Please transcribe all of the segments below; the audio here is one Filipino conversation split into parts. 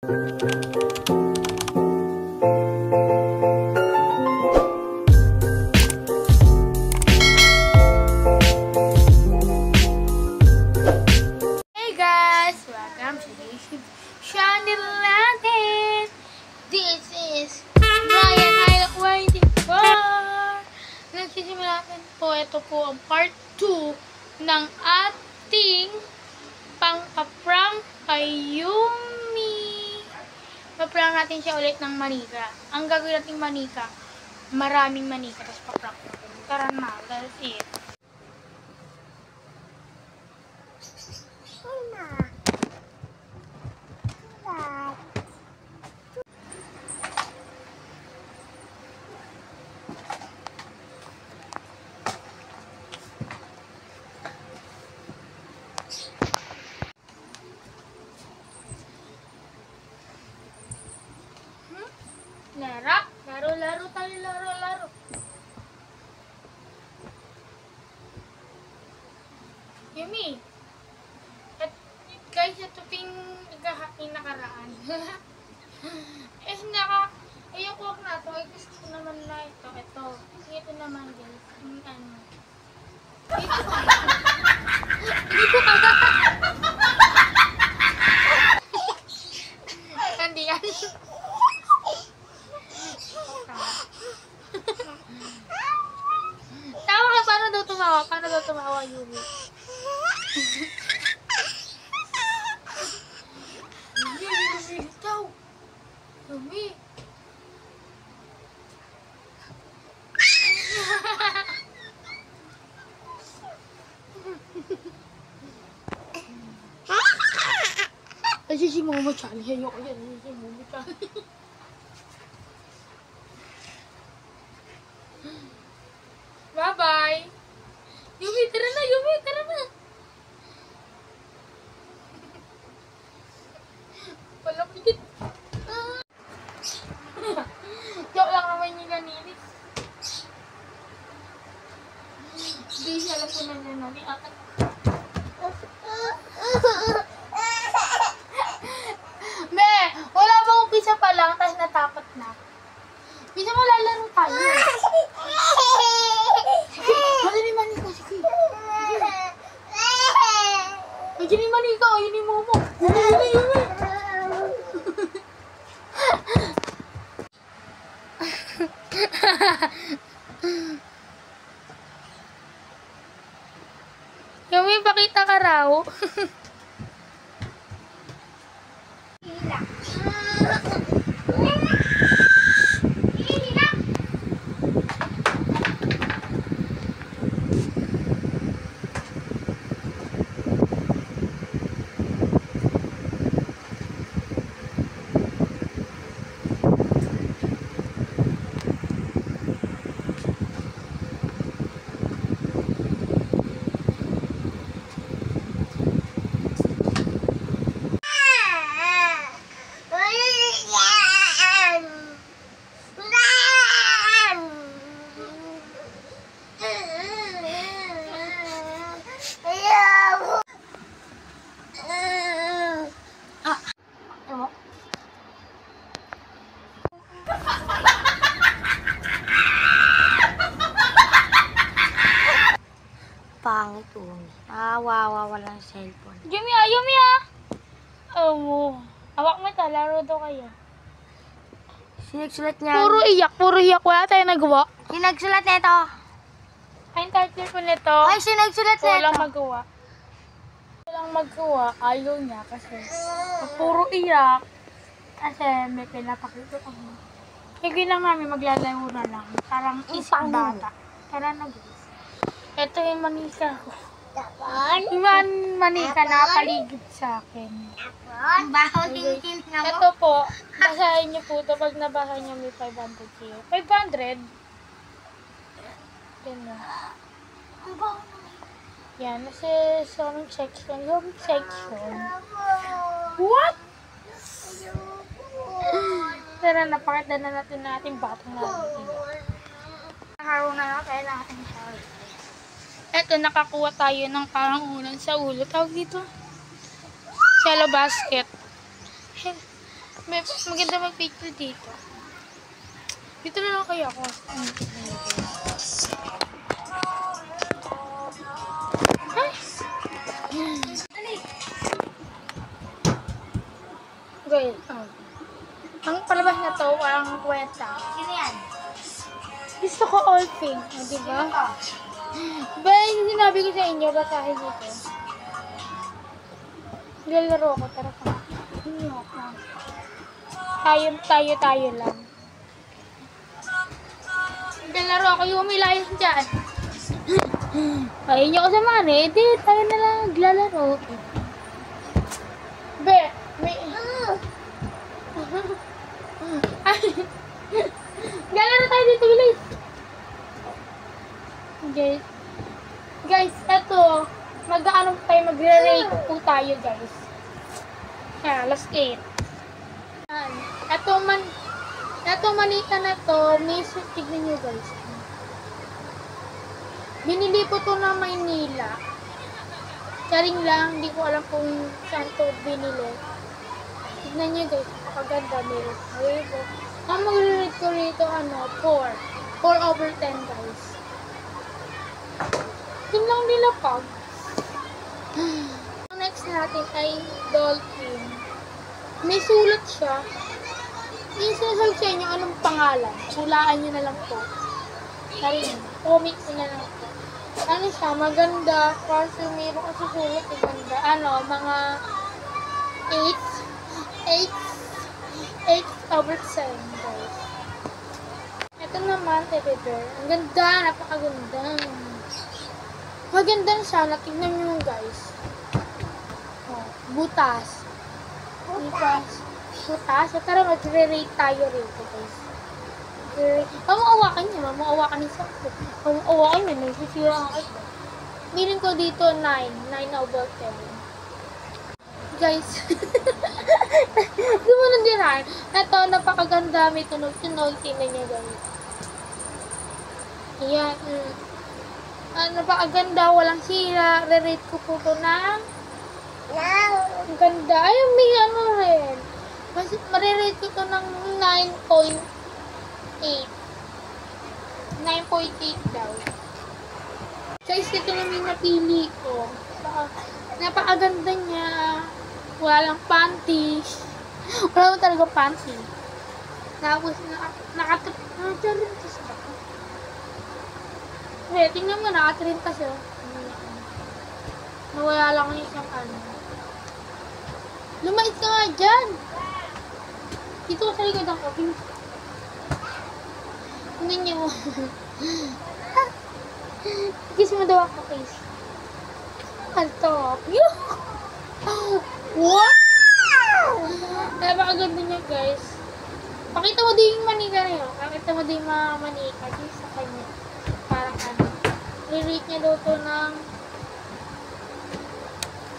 Hey guys! Welcome to the YouTube channel natin! This is Brian Isaac Waiting for! Nagsisimula natin po. Ito po ang part 2 ng ating pang-prank kay Yumi. Pa-prank natin siya ulit ng manika. Ang gagawin natin manika, maraming manika. Tapos pa-prank natin. Tara na, that's it. Laro tayo, laro. Yumi, at guys, ito ting nakaraan. Ayoko na ito. Gusto ko naman na ito. Ito naman guys. Ano. Dito ka. Hindi yan. Tawa ka, paano daw tumawa? Paano daw tumawa, Yumi? Yumi, daw. Yumi. Kasi si Momo Charlie. Ayoko yan. Si Momo Charlie. Bye-bye. Yumi, tara na. Yumi, tara na. Palapit. Joke lang naman yung ganinis. Hindi siya alam ko na niya namin. Me, wala bang umpisa pa lang, tapos natakot na. Bisa mo lalaro tayo. Mali manika, sige. Mali manika, yun yung Momo. Yun. Yumi, pakita ka raw. Pangit Umi. Wawa, walang cellphone. Yumi, Awak mo ito, laro daw kayo. Sinagsulat niya. Puro iyak. Wala tayong nagawa. Sinagsulat na ito. Ay, title po nito. Ay, sinagsulat na ito. Walang magawa. Ayaw niya kasi puro iyak. Kasi may pinapakita ko. Sige lang namin, maglalaro na lang. Parang isip bata. Tara na guys. Ito yung manika ko. Yung manika na paligid sa akin. Baho tingin na mo. Ito po, basahin niyo po ito. Pag nabasa niyo may 500 kayo. 500? Yan na. Ang baho naman. Yan, nasa sewing section. Yung section. What? Tara, napakita na natin na ating batang natin. Nakaroon na kailangan natin siya. Eto, nakakuha tayo ng parang ulan sa ulo. Tawag dito. Cello basket. May maganda mag-picture dito. Dito na lang kaya ako. Ay! Guys, ang palabas na to, walang kwenta. Sino yan? Gusto ko all pink, diba? Ba, yung sinabi ko sa inyo, basahin dito. Lalaro ako, tara ka. Hindi ako. Tayo lang. Lalaro ako, yung umilayas dyan. Ayaw niyo ko samahan eh, di, tayo na lang naglalaro. Be, may... Lalaro tayo dito, bilis. Guys, eto, mag-ano tayo, magre-rate po tayo, guys. Last 8. Etong manita na to, tignan nyo, guys. Binili po to ng Maynila. Charing lang, hindi ko alam kung saan to binili. Tignan nyo, guys, kapaganda, meron. Ang magre-rate ko rito, 4. 4/10, guys. Yun lang nila pag. Ang next natin ay dolphin. May sulat siya. Yung sinasabi sa inyo anong pangalan. Sulaan nyo na lang po. Sarin, comics na lang po. Ano siya, maganda. Kasi mayroon kasi sulat, maganda. Mga 8/10, guys. Ito naman, teddy bear. Ang ganda, napakaganda. Maganda siya, natignan nyo guys. Butas. Butas. Tara, mag-rate tayo rito guys. Mamuawakan niya, mamuawakan niya sa ako. Mamuawakan niya, nagsisira ang ako. Meaning ko dito 9 9/10. Guys, gumanon din ha. Ito, napakaganda, may tunog-tunog. Tingnan niya guys. Ayan. Napakaganda, walang sira. Re-rate ko po ito ng... Ang ganda. Ay, may rin. Marirate ko ito ng 9.8. 9.8 daw. Guys, ito namin napili ko. Napakaganda niya. Walang panties. Wala mo talaga panty. Tapos, nakatarintas ba? Tingnan mo, nakatarintas yun. Nawala lang yung isang Lumait ka nga dyan. Dito ko sa likod ako. Tingnan niyo. Kiss mo daw ako, kiss. Alto. What? Napakaganda niya, guys. Pakita mo din yung manika na yun. Pakita mo din yung mga manika sa kanya. Parang Re-rate niya daw to ng...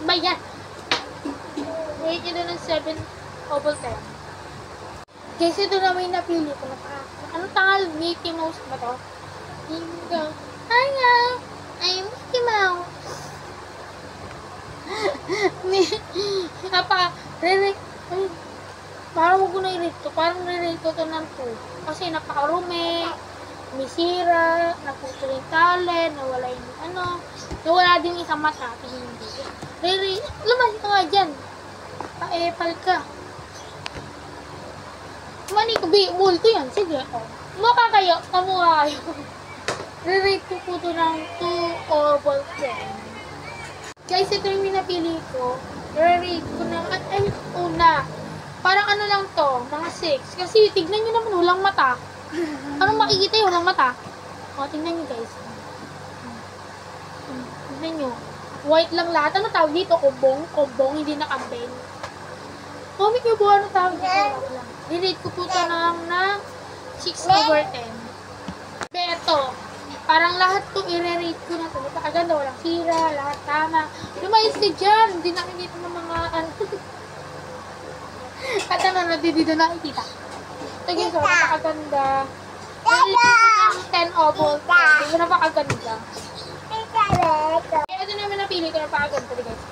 Bayan! Rate niya daw ng 7/10. Guys, ito na may napili ko. Anong tangal? Mickey Mouse ba to? Hiya! I'm Mickey Mouse! Re-rate... Parang huwag ko na i-rate to. Parang re-rate ko to ng 2. Kasi napakarumi, may sira, naputo yung talent, nawala yung nawala din isang mata. Re-rate, lumas ka nga dyan. Paepal ka. Mani ko, bulto yan. Sige, mukha kayo, kamukha kayo. Re-rate ko po to ng 2/10. Guys, ito yung minapili ko. Re-rate ko ng, una. Parang lang to, mga 6. Kasi tignan nyo naman, walang mata. Anong makikita yung walang mata? Tingnan nyo guys. Tignan nyo. White lang lahat. Ano tawag dito? Kumbong? Kumbong, hindi nakambing. Comment nyo po ano tawag dito. I-rate ko po ito ng 6/10. Beto. Parang lahat to i-rate ko na ito. Napakaganda, walang sira, lahat tama. Lumayos ka dyan. Hindi nakikita ng mga At dito nakikita. Sige, so, napakaganda. I-rate ko ng 10/10. Napakaganda. Ito naman napili ko, napakaganda guys.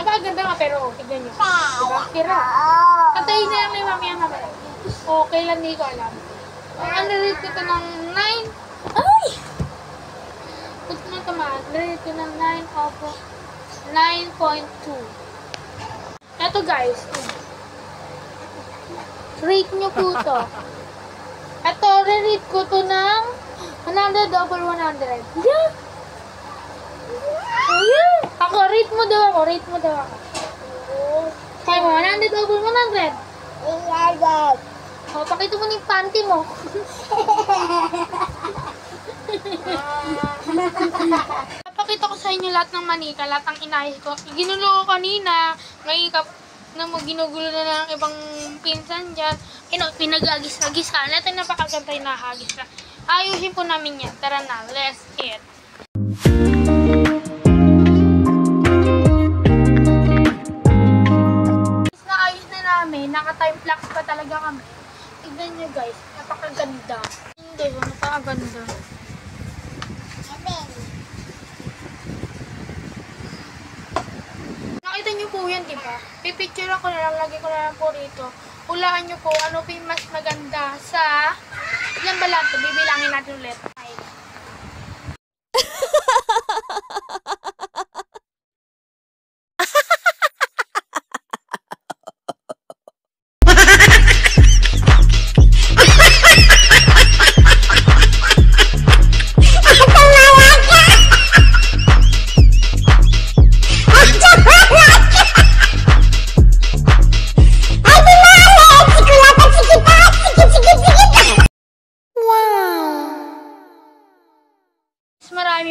Napakaganda nga pero tignan nyo. Diba? Tira. Kantayin na lang ni mami ang mamaya. Okay lang, hindi ko alam. Underrate ko ito ng 9. Ay! Put mo ito ma. Underrate ko ng 9.2. Ito guys. Rate nyo po ito. Ito, re-rate ko ito ng 100 over 100. Yeah! Oh, yeah! Ako, rate mo daw ako. Rate mo daw ako. Kaya mo, 100 over 100. Oh, pakita mo na yung panty mo. Papakita ko sa inyo lahat ng manika, lahat ng inayos ko. Ginulo ko kanina. Ngayon, ginugulo na ng ibang pinsan dyan. Pinag-agis-agisan. Ito yung napakaganda yung nahagis na. Ayusin po namin yan. Tara na, let's eat. Naayos na namin. Naka-time lapse pa talaga kami. Tignan nyo guys, napakaganda. Hindi, napakaganda. Nakita nyo po yan, diba? Pipicture ko na lang, lagi ko na lang po rito. Hulaan nyo po, ano po yung mas maganda sa... Ilan ba lahat? Bibilangin natin ulit.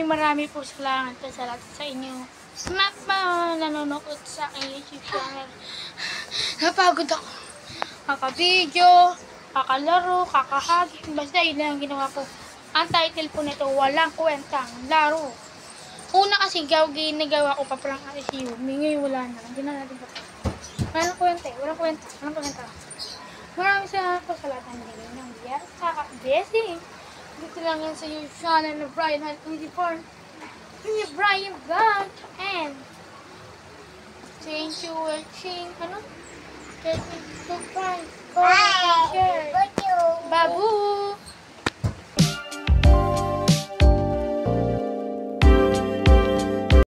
Marami po salamat sa lahat sa inyo. Smack pa nanonood sa aking YouTube channel. Napagod ako. Kaka-video, kakalaro, kakahagin. Basta yun lang ginawa ko. Ang title po nito, Walang Kwentang Laro. Una kasi ginagawa ko pa parang RSU. Ngayon wala na. Hindi na natin pa. Walang kwenta. Walang kwenta. Walang kwenta. Maraming salamat po sa lahat ng nilagay ng biyas. Kaka-blessing. Dito lang yan sa YouTube channel na Brian Hunt 24. Brian Vlog. And thank you for watching. Ano?